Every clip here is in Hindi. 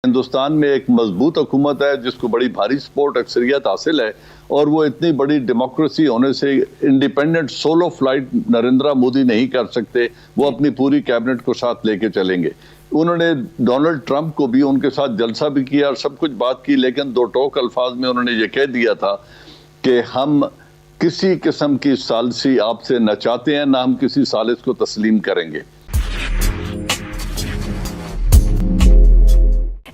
हिंदुस्तान में एक मजबूत हुकूमत है जिसको बड़ी भारी सपोर्ट अक्सरियत हासिल है और वो इतनी बड़ी डेमोक्रेसी होने से independent solo flight Narendra Modi नहीं कर सकते। वो अपनी पूरी कैबिनेट को साथ लेके चलेंगे। उन्होंने डोनाल्ड ट्रंप को भी उनके साथ जलसा भी किया और सब कुछ बात की, लेकिन दो टोक अल्फाज में उन्होंने ये कह दिया था कि हम किसी किस्म की सालिसी आपसे न चाहते हैं, ना हम किसी सालिस को तस्लीम करेंगे।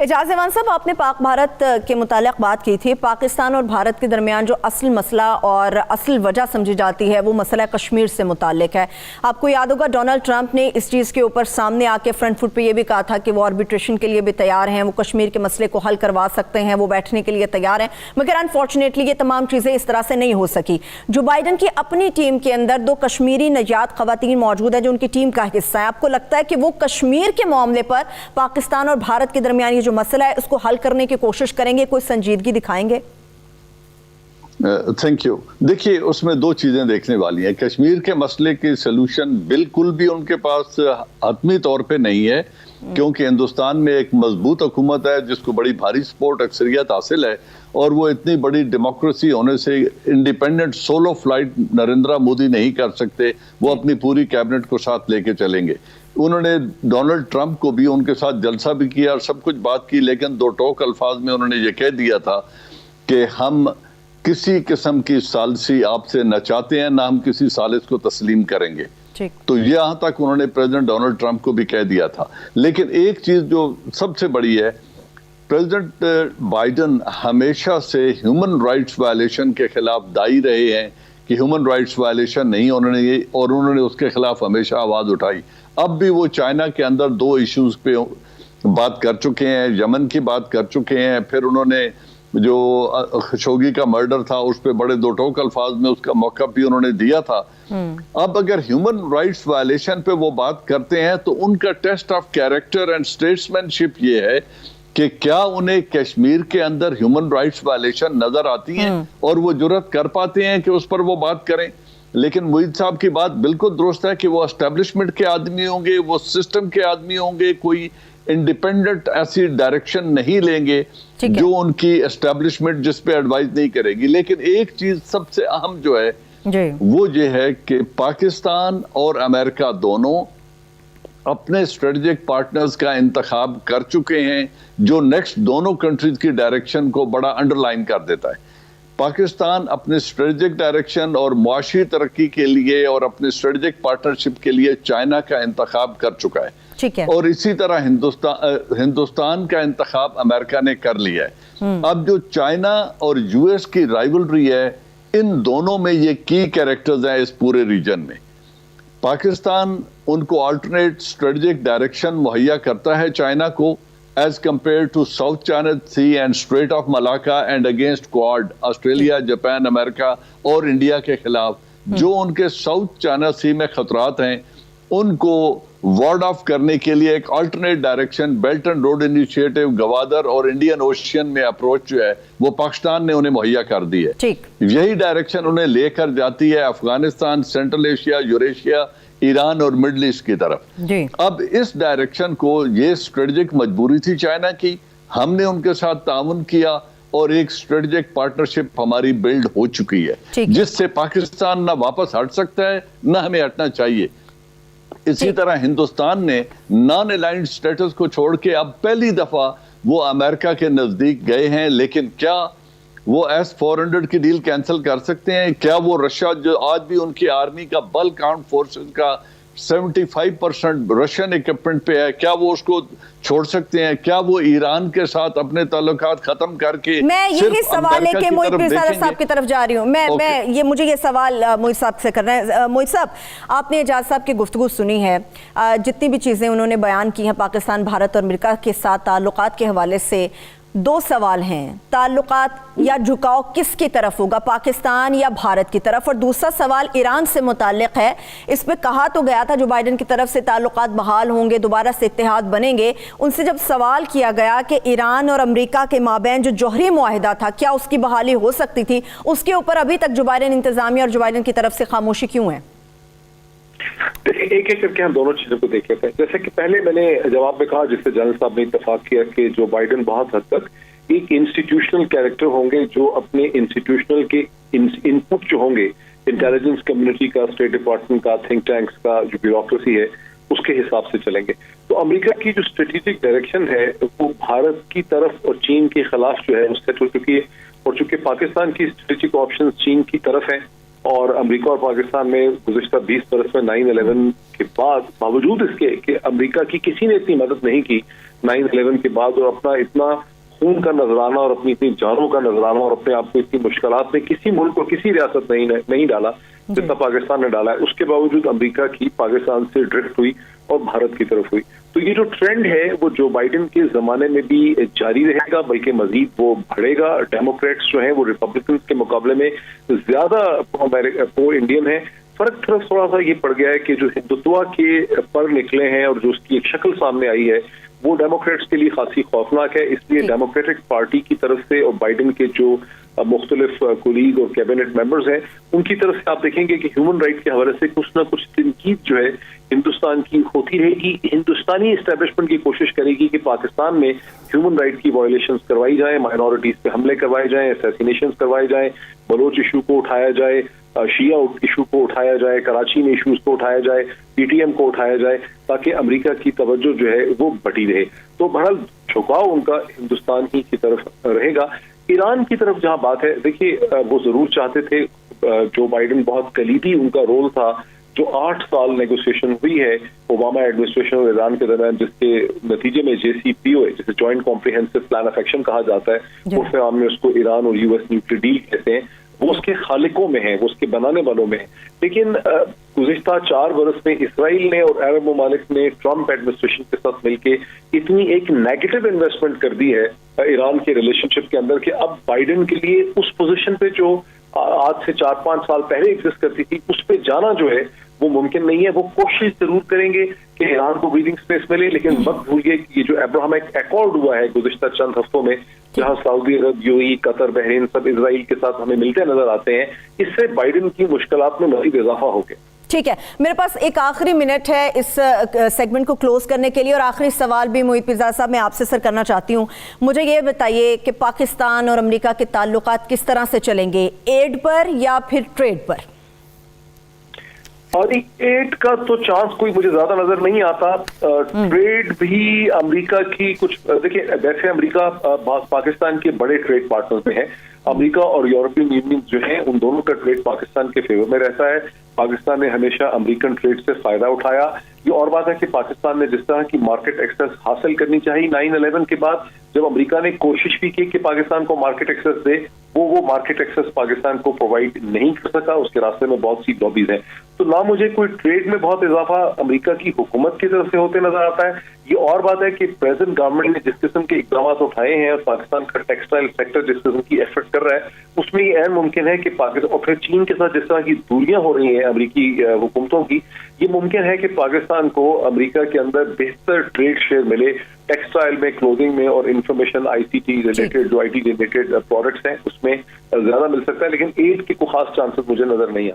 एजाज ईमान साहब, आपने पाक भारत के मुतालिक बात की थी। पाकिस्तान और भारत के दरमियान जो असल मसला और असल वजह समझी जाती है वो मसला कश्मीर से मुतालिक है। आपको याद होगा डोनाल्ड ट्रंप ने इस चीज़ के ऊपर सामने आके फ्रंट फुट पे ये भी कहा था कि वो आर्बिट्रेशन के लिए भी तैयार हैं, वो कश्मीर के मसले को हल करवा सकते हैं, वो बैठने के लिए तैयार हैं। मगर अनफॉर्चुनेटली ये तमाम चीज़ें इस तरह से नहीं हो सकी। जो बाइडन की अपनी टीम के अंदर दो कश्मीरी नजात खवातीन मौजूद है जो उनकी टीम का हिस्सा है। आपको लगता है कि वो कश्मीर के मामले पर पाकिस्तान और भारत के दरमियान जो मसला है उसको हल करने की कोशिश करेंगे, कोई संजीदगी दिखाएंगे? Thank you. देखिए, उसमें दो चीजें देखने वाली हैं। कश्मीर के मसले की सलूशन बिल्कुल भी उनके पास हतमी तौर पे नहीं है, क्योंकि हिंदुस्तान में एक मजबूत हुकूमत है जिसको बड़ी भारी सपोर्ट अक्सरियत हासिल है और वो इतनी बड़ी डेमोक्रेसी होने से independent solo flight Narendra Modi नहीं कर सकते। वो अपनी पूरी कैबिनेट को साथ लेके चलेंगे। उन्होंने डोनाल्ड ट्रंप को भी उनके साथ जलसा भी किया और सब कुछ बात की, लेकिन दो टोक अल्फाज में उन्होंने ये कह दिया था कि हम किसी किस्म की सालिसी आपसे न चाहते हैं, ना हम किसी सालिस को तस्लीम करेंगे। तो यहाँ तक उन्होंने प्रेसिडेंट डोनाल्ड ट्रंप को भी कह दिया था। लेकिन एक चीज जो सबसे बड़ी है, प्रेसिडेंट बाइडन हमेशा से ह्यूमन राइट्स वायलेशन के खिलाफ दाई रहे हैं कि ह्यूमन राइट्स वायलेशन नहीं उन्होंने उसके खिलाफ हमेशा आवाज उठाई। अब भी वो चाइना के अंदर दो इश्यूज पे बात कर चुके हैं, यमन की बात कर चुके हैं, फिर उन्होंने जो खशोगी का मर्डर था उस पे बड़े दो टोक अल्फाज में उसका मौका भी उन्होंने दिया था। अब अगर ह्यूमन राइट्स वायलेशन पे वो बात करते हैं तो उनका test of character and statesmanship ये है कि क्या उन्हें कश्मीर के अंदर ह्यूमन राइट्स वायलेशन नजर आती हैं और वो जुर्रत कर पाते हैं कि उस पर वो बात करें। लेकिन मुईद साहब की बात बिल्कुल दुरुस्त है कि वो एस्टेब्लिशमेंट के आदमी होंगे, वो सिस्टम के आदमी होंगे, कोई इंडिपेंडेंट ऐसी डायरेक्शन नहीं लेंगे जो उनकी एस्टेब्लिशमेंट जिस पे एडवाइस नहीं करेगी। लेकिन एक चीज सबसे अहम जो है वो ये है कि पाकिस्तान और अमेरिका दोनों अपने स्ट्रेटेजिक पार्टनर्स का इंतखाब कर चुके हैं जो नेक्स्ट दोनों कंट्रीज की डायरेक्शन को बड़ा अंडरलाइन कर देता है। पाकिस्तान अपने स्ट्रेटेजिक डायरेक्शन और मुआशी तरक्की के लिए और अपने स्ट्रेटेजिक पार्टनरशिप के लिए चाइना का इंतखाब कर चुका है। ठीक है। और इसी तरह हिंदुस्तान का इंतखाब अमेरिका ने कर लिया है। अब जो चाइना और यूएस की राइवलरी है, इन दोनों में ये की कैरेक्टर्स हैं इस पूरे रीजन में। पाकिस्तान उनको अल्टरनेट स्ट्रेटेजिक डायरेक्शन मुहैया करता है चाइना को as compared to South China Sea and Strait of Malacca and against Quad, Australia, Japan, America और इंडिया के खिलाफ जो उनके साउथ चाइना सी में खतरात हैं उनको वार्ड ऑफ करने के लिए एक alternate direction belt and road initiative, Gwadar और इंडियन ओशियन में अप्रोच जो है वो पाकिस्तान ने उन्हें मुहैया कर दी है। यही डायरेक्शन उन्हें लेकर जाती है Afghanistan, central Asia, Eurasia, Iran और मिडल ईस्ट की तरफ। अब इस डायरेक्शन को, ये स्ट्रेटेजिक मजबूरी थी चाइना की, हमने उनके साथ ताउन किया और एक स्ट्रेटेजिक पार्टनरशिप हमारी बिल्ड हो चुकी है जिससे पाकिस्तान ना वापस हट सकता है ना हमें हटना चाहिए। इसी तरह हिंदुस्तान ने नॉन अलाइंड स्टेटस को छोड़ के अब पहली दफा वो अमेरिका के नजदीक गए हैं। लेकिन क्या वो S-400 की डील कैंसिल कर सकते हैं? क्या वो रशिया जो आज भी उनकी आर्मी का बल्क आर्म्ड फोर्सेस का 75% रशियन इक्विपमेंट पे है, क्या वो उसको छोड़ सकते हैं? क्या वो ईरान के साथ अपने ताल्लुकात खत्म करके मैं यही सवाल है कि मोहित पीरजादा साहब की तरफ जा रही हूँ मैं मुझे ये सवाल मोहित साहब से करना है। मोहित साहब, आपने एजाज साहब की गुफ्तगू सुनी है, जितनी भी चीज़ें उन्होंने बयान की हैं पाकिस्तान, भारत और अमेरिका के साथ ताल्लुकात के हवाले से, दो सवाल हैं। ताल्लुकात या झुकाव किसकी तरफ होगा, पाकिस्तान या भारत की तरफ? और दूसरा सवाल ईरान से मुताल्लिक है। इस पे कहा तो गया था जो बाइडन की तरफ से ताल्लुकात बहाल होंगे, दोबारा से इत्तेहाद बनेंगे। उनसे जब सवाल किया गया कि ईरान और अमेरिका के माबैन जो जौहरी मुआहिदा था क्या उसकी बहाली हो सकती थी, उसके ऊपर अभी तक जो बाइडन इंतजामिया और जो बाइडन की तरफ से खामोशी क्यों है? देखिए, एक एक करके हम दोनों चीजों को देख लेते हैं। जैसे कि पहले मैंने जवाब में कहा, जिससे जनरल साहब ने इत्तेफाक किया कि जो बाइडेन बहुत हद तक एक इंस्टीट्यूशनल कैरेक्टर होंगे, जो अपने इंस्टीट्यूशनल के इनपुट जो होंगे, इंटेलिजेंस कम्युनिटी का, स्टेट डिपार्टमेंट का, थिंक टैंक्स का, जो ब्यूरोक्रेसी है, उसके हिसाब से चलेंगे। तो अमेरिका की जो स्ट्रेटेजिक डायरेक्शन है वो भारत की तरफ और चीन के खिलाफ जो है वो सेट हो चुकी है। और चूंकि पाकिस्तान की स्ट्रेटेजिक ऑप्शन चीन की तरफ है और अमेरिका और पाकिस्तान में गुज़िश्ता 20 बरस में 9/11 के बाद, बावजूद इसके कि अमेरिका की किसी ने इतनी मदद नहीं की 9/11 के बाद, और अपना इतना खून का नजराना और अपनी इतनी जानों का नजराना और अपने आप को इतनी मुश्किलात में किसी मुल्क और किसी रियासत नहीं डाला जितना पाकिस्तान ने डाला है। उसके बावजूद अमेरिका की पाकिस्तान से ड्रिफ्ट हुई और भारत की तरफ हुई। तो ये जो ट्रेंड है वो जो बाइडेन के जमाने में भी जारी रहेगा, बल्कि मजीद वो बढ़ेगा। डेमोक्रेट्स जो हैं वो रिपब्लिकन के मुकाबले में ज्यादा प्रो इंडियन है। फर्क थोड़ा सा ये पड़ गया है कि जो हिंदुत्व के पर निकले हैं और जो उसकी एक शक्ल सामने आई है वो डेमोक्रेट्स के लिए खासी खौफनाक है। इसलिए डेमोक्रेटिक पार्टी की तरफ से और बाइडेन के जो मुख्तलिफ कुलीग और कैबिनेट मेंबर्स हैं उनकी तरफ से आप देखेंगे कि ह्यूमन राइट के हवाले से कुछ ना कुछ तनकीद जो है हिंदुस्तान की होती रहेगी। हिंदुस्तानी एस्टेब्लिशमेंट की कोशिश करेगी कि पाकिस्तान में ह्यूमन राइट की वायलेशंस करवाई जाए, माइनॉरिटीज पे हमले करवाए जाएं, असैसिनेशन करवाए जाएं, बलोच इशू को उठाया जाए, शिया इशू को उठाया जाए, कराची में इशूज को उठाया जाए, पीटीएम को उठाया जाए, ताकि अमेरिका की तवज्जो जो है वो बटी रहे। तो बहरहाल झुकाव उनका हिंदुस्तान ही की तरफ रहेगा। ईरान की तरफ जहां बात है, देखिए वो जरूर चाहते थे, जो बाइडेन बहुत कलीदी उनका रोल था, जो 8 साल नेगोशिएशन हुई है ओबामा एडमिनिस्ट्रेशन और ईरान के दरमियान, जिसके नतीजे में JCPOA, जिसे joint comprehensive plan of action कहा जाता है, उर्फ आम में उसको ईरान और यूएस न्यूक्लियर डील कहते हैं, वो उसके खालिकों में है, वो उसके बनाने वालों में है। लेकिन गुज़िश्ता 4 बरस में इसराइल ने और अरब ममालिक ने ट्रंप एडमिनिस्ट्रेशन के साथ मिलकर इतनी एक नेगेटिव इन्वेस्टमेंट कर दी है ईरान के रिलेशनशिप के अंदर कि अब बाइडेन के लिए उस पोजीशन पे जो आज से 4-5 साल पहले एग्जिस्ट करती थी उस पे जाना जो है वो मुमकिन नहीं है। वो कोशिश जरूर करेंगे कि ईरान को ब्रीदिंग स्पेस मिले, लेकिन मत भूलिए कि ये जो अब्राहमिक अकॉर्ड हुआ है गुज़िश्ता चंद हफ्तों में, जहां सऊदी अरब, यूएई, कतर, बहरीन सब इजराइल के साथ हमें मिलते नजर आते हैं, इससे बाइडेन की मुश्किलात में मजीद इजाफा हो गया। ठीक है, मेरे पास एक आखिरी मिनट है इस सेगमेंट को क्लोज करने के लिए, और आखिरी सवाल भी मोहित पिरज़ादा साहब मैं आपसे सर करना चाहती हूँ। मुझे ये बताइए कि पाकिस्तान और अमेरिका के ताल्लुकात किस तरह से चलेंगे, एड पर या फिर ट्रेड पर? और एड का तो चांस कोई मुझे ज्यादा नजर नहीं आता। ट्रेड भी अमेरिका की कुछ, देखिए वैसे अमेरिका पाकिस्तान के बड़े ट्रेड पार्टनर्स में है। अमेरिका और यूरोपियन यूनियन जो है उन दोनों का ट्रेड पाकिस्तान के फेवर में रहता है। पाकिस्तान ने हमेशा अमेरिकन ट्रेड से फायदा उठाया। ये और बात है कि पाकिस्तान ने जिस तरह की मार्केट एक्सेस हासिल करनी चाहिए 9/11 के बाद, जब अमेरिका ने कोशिश भी की कि पाकिस्तान को मार्केट एक्सेस दे, वो मार्केट एक्सेस पाकिस्तान को प्रोवाइड नहीं कर सका। उसके रास्ते में बहुत सी लॉबीज हैं। तो ना मुझे कोई ट्रेड में बहुत इजाफा अमेरिका की हुकूमत की तरफ से होते नजर आता है। ये और बात है कि प्रेजेंट गवर्नमेंट ने जिस किस्म के इकदाम उठाए हैं और पाकिस्तान का टेक्सटाइल सेक्टर जिस किस्म की एफर्ट कर रहा है, उसमें ये अहम मुमकिन है कि पाकिस्तान और फिर चीन के साथ जिस तरह की दूरियां हो रही हैं अमेरिकी हुकूमतों की, ये मुमकिन है कि पाकिस्तान को अमेरिका के अंदर बेहतर ट्रेड शेयर मिले टेक्सटाइल में, क्लोथिंग में और इंफॉर्मेशन ICT रिलेटेड जो IT रिलेटेड प्रोडक्ट्स हैं उसमें ज्यादा मिल सकता है। लेकिन एड के कोई खास चांसेस मुझे नजर नहीं है।